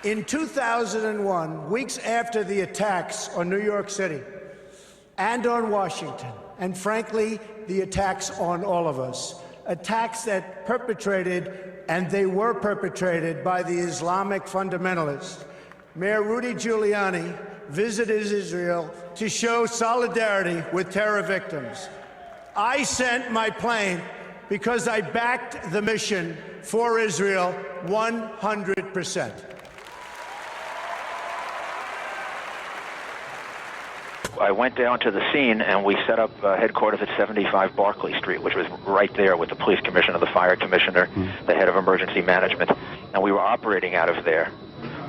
In 2001, weeks after the attacks on New York City and on Washington, and frankly, the attacks on all of us, attacks that perpetrated, and they were perpetrated by the Islamic fundamentalists, Mayor Rudy Giuliani visited Israel to show solidarity with terror victims. I sent my plane because I backed the mission for Israel 100%. I went down to the scene and we set up headquarters at 75 Barclay Street, which was right there with the police commissioner, the fire commissioner, the head of emergency management. And we were operating out of there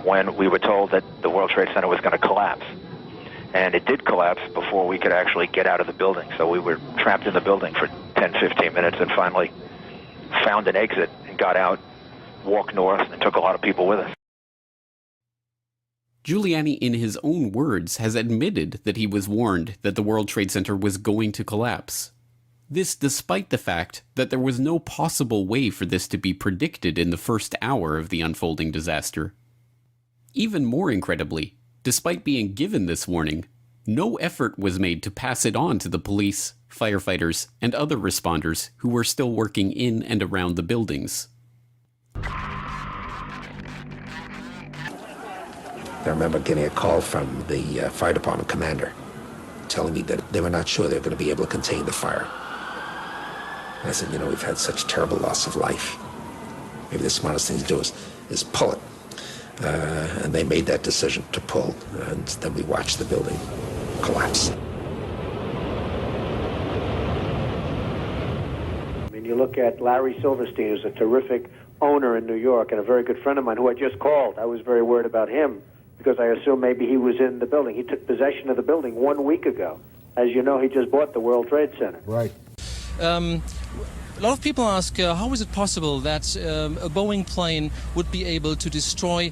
when we were told that the World Trade Center was going to collapse. And it did collapse before we could actually get out of the building. So we were trapped in the building for 10, 15 minutes and finally found an exit and got out, walked north, and took a lot of people with us. Giuliani, in his own words, has admitted that he was warned that the World Trade Center was going to collapse. This despite the fact that there was no possible way for this to be predicted in the first hour of the unfolding disaster. Even more incredibly, despite being given this warning, no effort was made to pass it on to the police, firefighters, and other responders who were still working in and around the buildings. I remember getting a call from the fire department commander telling me that they were not sure they were going to be able to contain the fire. And I said, you know, we've had such terrible loss of life. Maybe the smartest thing to do is pull it. And they made that decision to pull, and then we watched the building collapse. I mean, you look at Larry Silverstein, who's a terrific owner in New York and a very good friend of mine who I just called. I was very worried about him because I assumed maybe he was in the building. He took possession of the building 1 week ago. As you know, he just bought the World Trade Center. Right. A lot of people ask, how is it possible that a Boeing plane would be able to destroy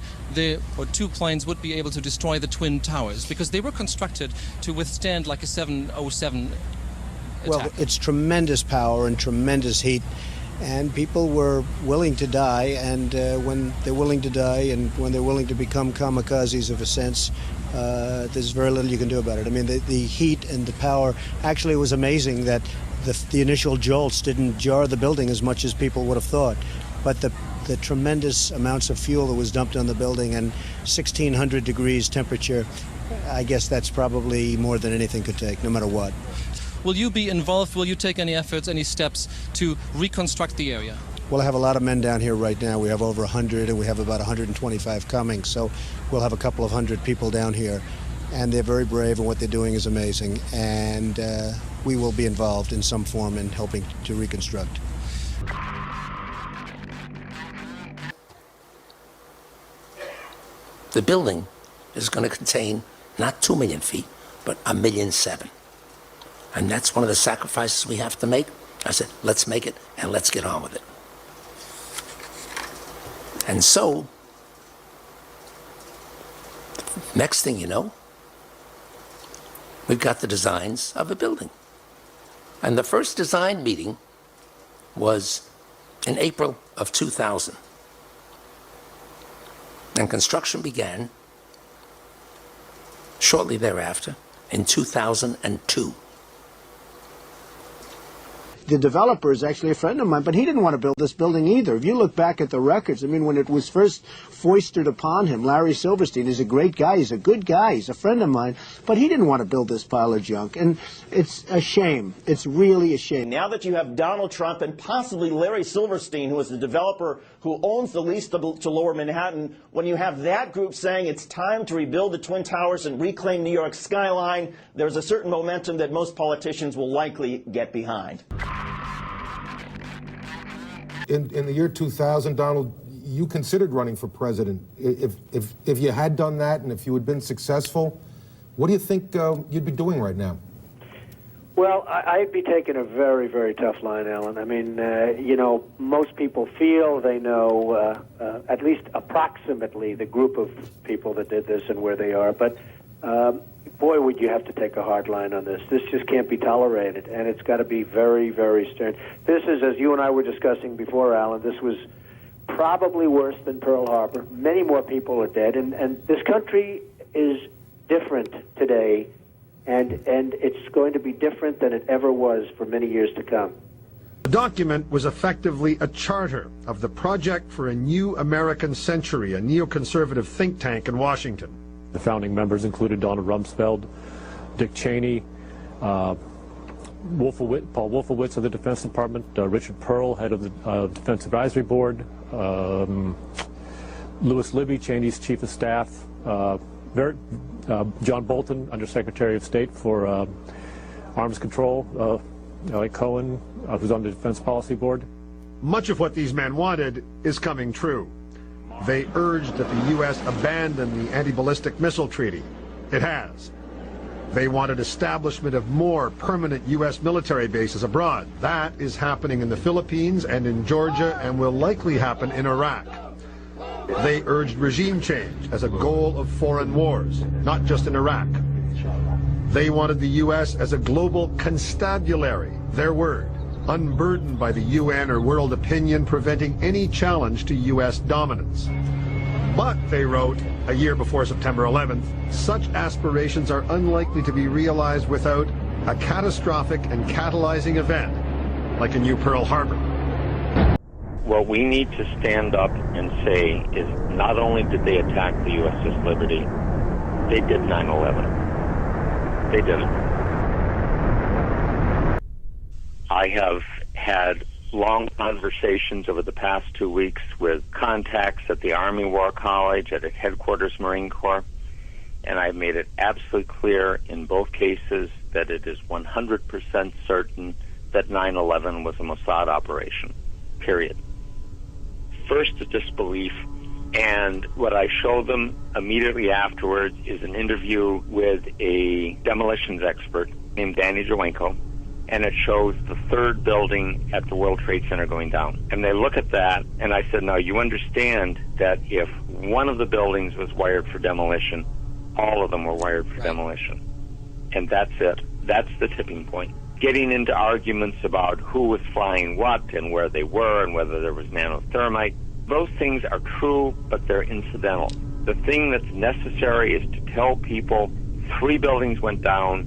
or two planes would be able to destroy the Twin Towers? Because they were constructed to withstand like a 707 attack. Well, it's tremendous power and tremendous heat, and people were willing to die, and when they're willing to die and when they're willing to become kamikazes of a sense, there's very little you can do about it. I mean, the heat and the power, actually it was amazing that the initial jolts didn't jar the building as much as people would have thought, but the tremendous amounts of fuel that was dumped on the building and 1,600 degrees temperature, I guess that's probably more than anything could take, no matter what. Will you be involved? Will you take any efforts, any steps to reconstruct the area? Well, I have a lot of men down here right now. We have over 100, and we have about 125 coming, so we'll have a couple of hundred people down here. And they're very brave, and what they're doing is amazing. And we will be involved in some form in helping to reconstruct. The building is going to contain not 2 million feet, but 1.7 million. And that's one of the sacrifices we have to make. I said, let's make it, and let's get on with it. And so, next thing you know, we've got the designs of the building. And the first design meeting was in April of 2000. And construction began shortly thereafter in 2002. The developer is actually a friend of mine, but he didn't want to build this building either. If you look back at the records, I mean, when it was first foisted upon him, Larry Silverstein is a great guy, he's a good guy, he's a friend of mine, but he didn't want to build this pile of junk, and it's a shame. It's really a shame. Now that you have Donald Trump and possibly Larry Silverstein, who is the developer who owns the lease to Lower Manhattan, when you have that group saying it's time to rebuild the Twin Towers and reclaim New York's skyline, there's a certain momentum that most politicians will likely get behind. In the year 2000, Donald, you considered running for president. If you had done that and if you had been successful, what do you think you'd be doing right now? Well, I'd be taking a very, very tough line, Alan. I mean, you know, most people feel they know at least approximately the group of people that did this and where they are. But boy, would you have to take a hard line on this. This just can't be tolerated, and it's got to be very, very stern. This is, as you and I were discussing before, Alan, this was probably worse than Pearl Harbor. Many more people are dead, and this country is different today, and it's going to be different than it ever was for many years to come. The document was effectively a charter of the Project for a New American Century, a neoconservative think tank in Washington. The founding members included Donald Rumsfeld, Dick Cheney, Paul Wolfowitz of the Defense Department, Richard Pearl, head of the Defense Advisory Board, Louis Libby, Cheney's chief of staff, John Bolton, Undersecretary of State for Arms Control, Elliot Cohen, who's on the Defense Policy Board. Much of what these men wanted is coming true. They urged that the U.S. abandon the anti-ballistic missile treaty. It has. They wanted establishment of more permanent U.S. military bases abroad. That is happening in the Philippines and in Georgia and will likely happen in Iraq. They urged regime change as a goal of foreign wars, not just in Iraq. They wanted the U.S. as a global constabulary, their word, unburdened by the UN or world opinion, preventing any challenge to U.S. dominance. But, they wrote, a year before September 11th, such aspirations are unlikely to be realized without a catastrophic and catalyzing event, like a new Pearl Harbor. What we need to stand up and say is not only did they attack the USS Liberty, they did 9/11. They did it. I have had long conversations over the past 2 weeks with contacts at the Army War College, at Headquarters Marine Corps, and I've made it absolutely clear in both cases that it is 100% certain that 9/11 was a Mossad operation, period. First, the disbelief, and what I show them immediately afterwards is an interview with a demolitions expert named Danny Jawenko, and it shows the third building at the World Trade Center going down. And they look at that, and I said, now you understand that if one of the buildings was wired for demolition, all of them were wired for demolition. And that's it. That's the tipping point. Getting into arguments about who was flying what and where they were and whether there was nanothermite, those things are true, but they're incidental. The thing that's necessary is to tell people 3 buildings went down,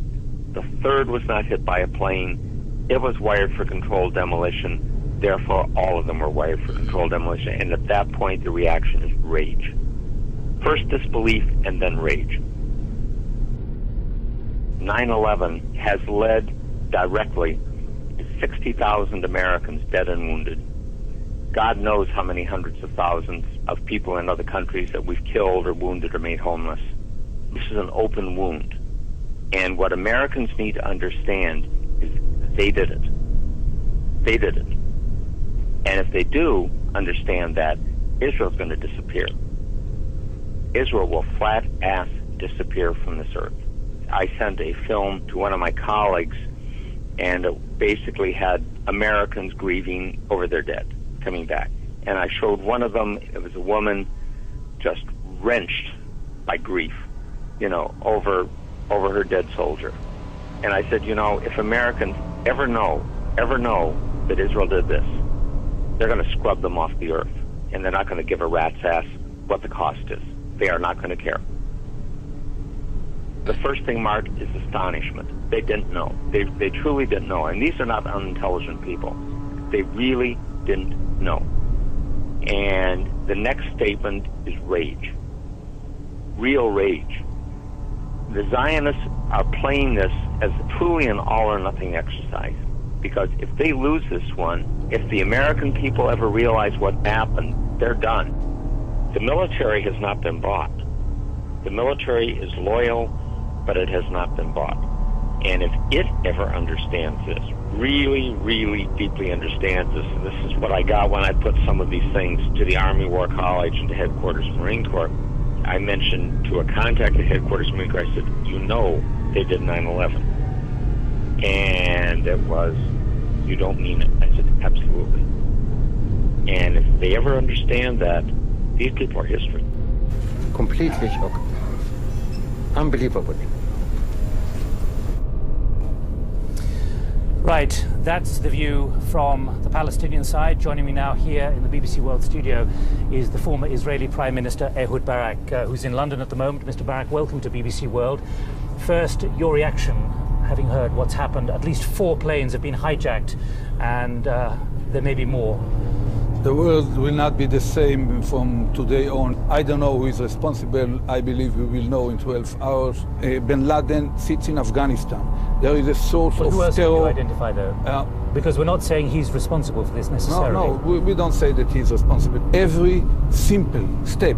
the third was not hit by a plane, it was wired for controlled demolition, therefore all of them were wired for controlled demolition, and at that point the reaction is rage. First disbelief and then rage. 9/11 has led directly to 60,000 Americans dead and wounded. God knows how many hundreds of thousands of people in other countries that we've killed or wounded or made homeless. This is an open wound. And what Americans need to understand is they did it. They did it. And if they do understand that, Israel's going to disappear. Israel will flat-ass disappear from this earth. I sent a film to one of my colleagues, and it basically had Americans grieving over their dead coming back. And I showed one of them, it was a woman just wrenched by grief, over her dead soldier. And I said, if Americans ever know that Israel did this, they're going to scrub them off the earth. And they're not going to give a rat's ass what the cost is. They are not going to care. The first thing, Mark, is astonishment. They didn't know. They truly didn't know. And these are not unintelligent people. They really didn't know. And the next statement is rage. Real rage. The Zionists are playing this as truly an all-or-nothing exercise. Because if they lose this one, if the American people ever realize what happened, they're done. The military has not been bought. The military is loyal, but it has not been bought. And if it ever understands this, really, really deeply understands this, and this is what I got when I put some of these things to the Army War College and to Headquarters Marine Corps. I mentioned to a contact at Headquarters Marine Corps, I said, they did 9/11. And it was, you don't mean it. I said, absolutely. And if they ever understand that, these people are history. Completely shocked. Unbelievable. Right, that's the view from the Palestinian side. Joining me now here in the BBC World studio is the former Israeli Prime Minister Ehud Barak, who's in London at the moment. Mr. Barak, welcome to BBC World. First, your reaction, having heard what's happened. At least 4 planes have been hijacked, and there may be more. The world will not be the same from today on. I don't know who is responsible. I believe we will know in 12 hours. Bin Laden sits in Afghanistan. There is a source of who else terror. Can you identify, though? Because we're not saying he's responsible for this necessarily. No, we don't say that he's responsible. Every simple step,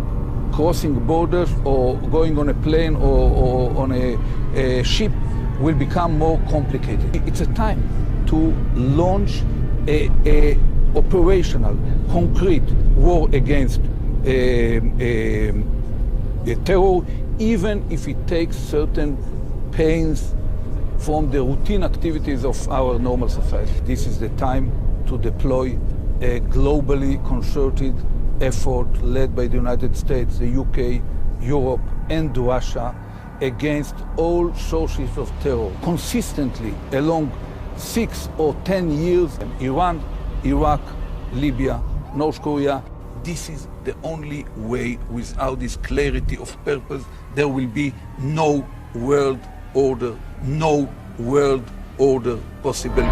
crossing borders or going on a plane or on a ship, will become more complicated. It's a time to launch a operational, concrete war against terror, even if it takes certain pains from the routine activities of our normal society. This is the time to deploy a globally concerted effort led by the United States, the UK, Europe, and Russia against all sources of terror. Consistently, along 6 or 10 years, Iran, Iraq, Libya, North Korea. This is the only way. Without this clarity of purpose, there will be no world order, no world order possible.